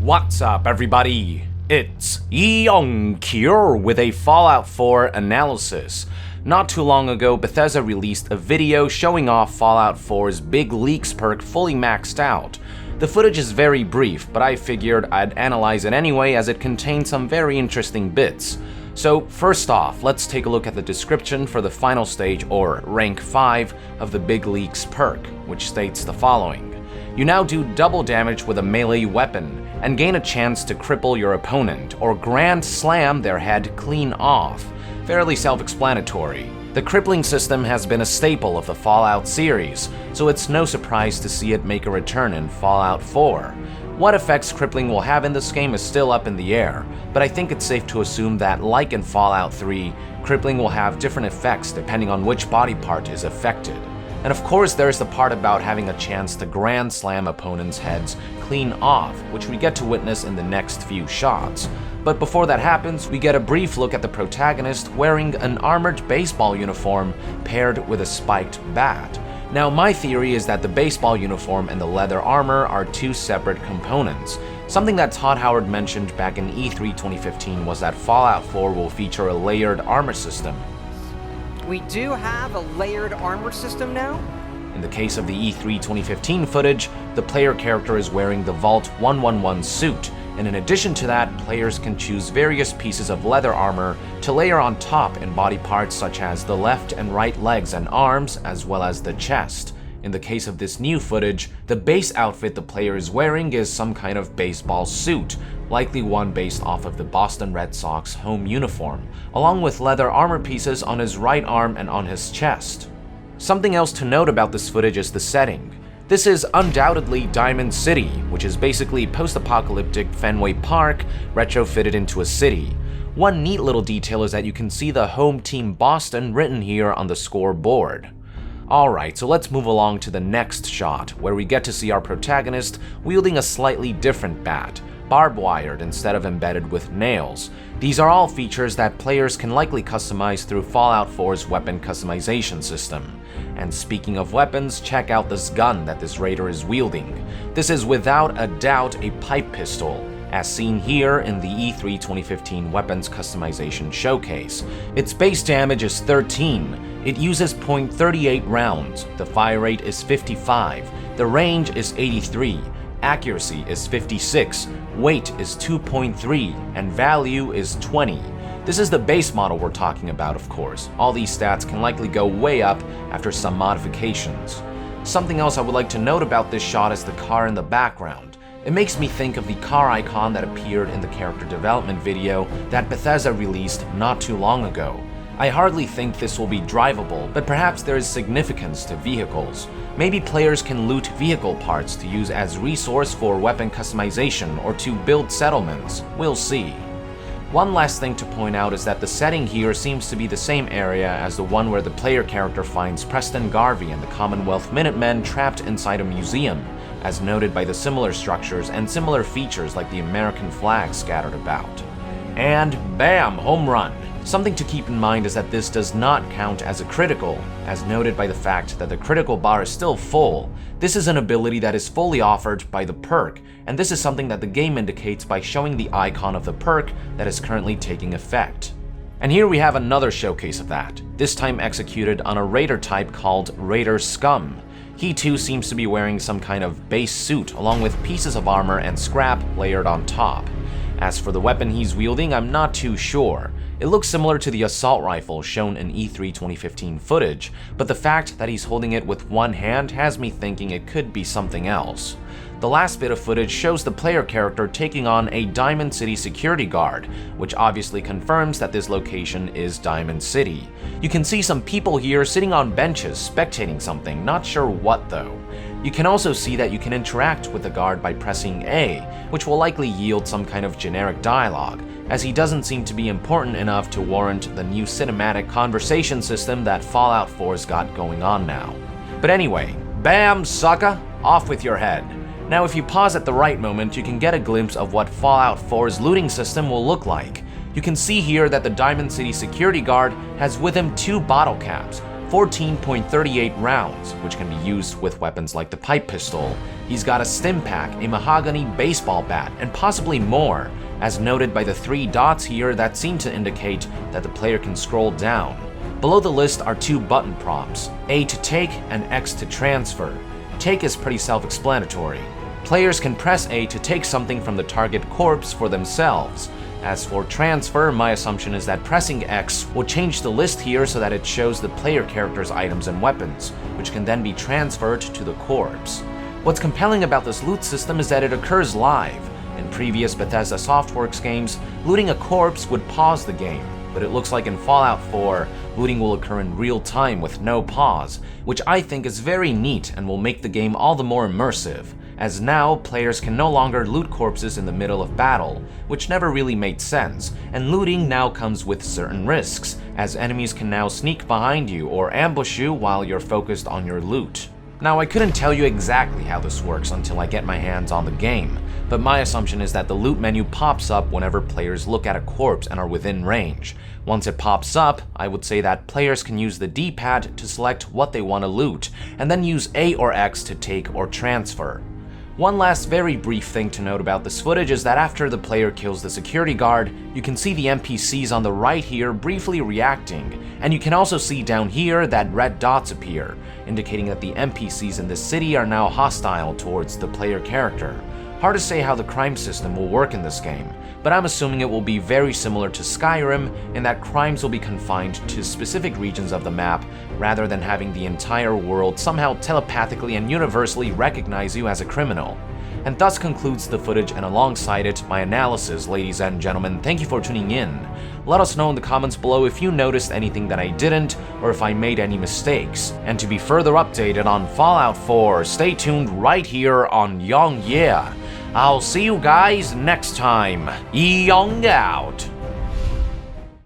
What's up, everybody? It's Young Cure with a Fallout 4 analysis. Not too long ago, Bethesda released a video showing off Fallout 4's Big Leaks perk fully maxed out. The footage is very brief, but I figured I'd analyze it anyway as it contains some very interesting bits. So first off, let's take a look at the description for the final stage, or rank 5, of the Big Leaks perk, which states the following. You now do double damage with a melee weapon, and gain a chance to cripple your opponent, or grand slam their head clean off. Fairly self-explanatory. The crippling system has been a staple of the Fallout series, so it's no surprise to see it make a return in Fallout 4. What effects crippling will have in this game is still up in the air, but I think it's safe to assume that, like in Fallout 3, crippling will have different effects depending on which body part is affected. And of course there's the part about having a chance to grand slam opponents' heads clean off, which we get to witness in the next few shots. But before that happens, we get a brief look at the protagonist wearing an armored baseball uniform paired with a spiked bat. Now, my theory is that the baseball uniform and the leather armor are two separate components. Something that Todd Howard mentioned back in E3 2015 was that Fallout 4 will feature a layered armor system. We do have a layered armor system now? In the case of the E3 2015 footage, the player character is wearing the Vault 111 suit, and in addition to that, players can choose various pieces of leather armor to layer on top in body parts such as the left and right legs and arms, as well as the chest. In the case of this new footage, the base outfit the player is wearing is some kind of baseball suit, likely one based off of the Boston Red Sox home uniform, along with leather armor pieces on his right arm and on his chest. Something else to note about this footage is the setting. This is undoubtedly Diamond City, which is basically post-apocalyptic Fenway Park retrofitted into a city. One neat little detail is that you can see the home team Boston written here on the scoreboard. Alright, so let's move along to the next shot, where we get to see our protagonist wielding a slightly different bat, barbed-wired instead of embedded with nails. These are all features that players can likely customize through Fallout 4's weapon customization system. And speaking of weapons, check out this gun that this raider is wielding. This is without a doubt a pipe pistol, as seen here in the E3 2015 weapons customization showcase. Its base damage is 13, it uses .38 rounds, the fire rate is 55, the range is 83, accuracy is 56, weight is 2.3, and value is 20. This is the base model we're talking about, of course. All these stats can likely go way up after some modifications. Something else I would like to note about this shot is the car in the background. It makes me think of the car icon that appeared in the character development video that Bethesda released not too long ago. I hardly think this will be drivable, but perhaps there is significance to vehicles. Maybe players can loot vehicle parts to use as resource for weapon customization or to build settlements. We'll see. One last thing to point out is that the setting here seems to be the same area as the one where the player character finds Preston Garvey and the Commonwealth Minutemen trapped inside a museum, as noted by the similar structures and similar features like the American flag scattered about. And bam, home run! Something to keep in mind is that this does not count as a critical, as noted by the fact that the critical bar is still full. This is an ability that is fully offered by the perk, and this is something that the game indicates by showing the icon of the perk that is currently taking effect. And here we have another showcase of that, this time executed on a raider type called Raider Scum. He too seems to be wearing some kind of base suit along with pieces of armor and scrap layered on top. As for the weapon he's wielding, I'm not too sure. It looks similar to the assault rifle shown in E3 2015 footage, but the fact that he's holding it with one hand has me thinking it could be something else. The last bit of footage shows the player character taking on a Diamond City security guard, which obviously confirms that this location is Diamond City. You can see some people here sitting on benches spectating something, not sure what though. You can also see that you can interact with the guard by pressing A, which will likely yield some kind of generic dialogue, as he doesn't seem to be important enough to warrant the new cinematic conversation system that Fallout 4's got going on now. But anyway, bam sucker, off with your head. Now if you pause at the right moment, you can get a glimpse of what Fallout 4's looting system will look like. You can see here that the Diamond City security guard has with him two bottle caps, 14.38 rounds, which can be used with weapons like the pipe pistol. He's got a stim pack, a mahogany baseball bat, and possibly more, as noted by the 3 dots here that seem to indicate that the player can scroll down. Below the list are 2 button prompts, A to take and X to transfer. Take is pretty self-explanatory. Players can press A to take something from the target corpse for themselves. As for transfer, my assumption is that pressing X will change the list here so that it shows the player character's items and weapons, which can then be transferred to the corpse. What's compelling about this loot system is that it occurs live. In previous Bethesda Softworks games, looting a corpse would pause the game, but it looks like in Fallout 4, looting will occur in real time with no pause, which I think is very neat and will make the game all the more immersive, as now players can no longer loot corpses in the middle of battle, which never really made sense, and looting now comes with certain risks, as enemies can now sneak behind you or ambush you while you're focused on your loot. Now, I couldn't tell you exactly how this works until I get my hands on the game, but my assumption is that the loot menu pops up whenever players look at a corpse and are within range. Once it pops up, I would say that players can use the D-pad to select what they want to loot, and then use A or X to take or transfer. One last very brief thing to note about this footage is that after the player kills the security guard, you can see the NPCs on the right here briefly reacting, and you can also see down here that red dots appear, indicating that the NPCs in this city are now hostile towards the player character. Hard to say how the crime system will work in this game, but I'm assuming it will be very similar to Skyrim in that crimes will be confined to specific regions of the map rather than having the entire world somehow telepathically and universally recognize you as a criminal. And thus concludes the footage, and alongside it, my analysis, ladies and gentlemen. Thank you for tuning in. Let us know in the comments below if you noticed anything that I didn't, or if I made any mistakes. And to be further updated on Fallout 4, stay tuned right here on Young Yeah. I'll see you guys next time. Young out.